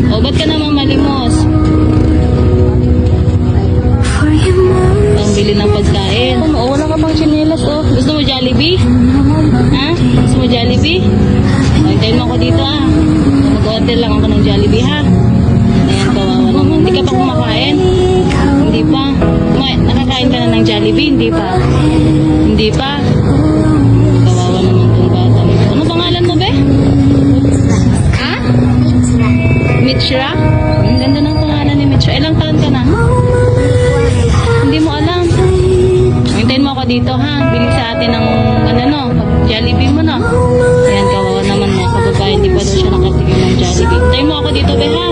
O, ba't ka naman malimos? Pambili ng pagkain. O, wala ka pang tsinelas, oh. Gusto mo Jollibee? Ha? Gusto mo Jollibee? O, hintayin mo ako dito, ah. Mag-order lang ako ng Jollibee, ha? Ayan, kawawa naman. Hindi ka pa kumakain? Hindi pa. Nakakain ka na ng Jollibee? Hindi pa. Hindi pa. Kawawa naman itong bata. Ano pangalan mo, be? Ha? Mitra? Ang ganda ng pangalan ni Mitra. Ilang taon ka na? Hindi mo alam. Hintayin mo ako dito, ha? Bili sa atin ng Jollibee mo, no? Ayan, kawawa naman mga kababae. Hindi pa daw siya nakatigil ng Jollibee. Hintayin mo ako dito, be, ha?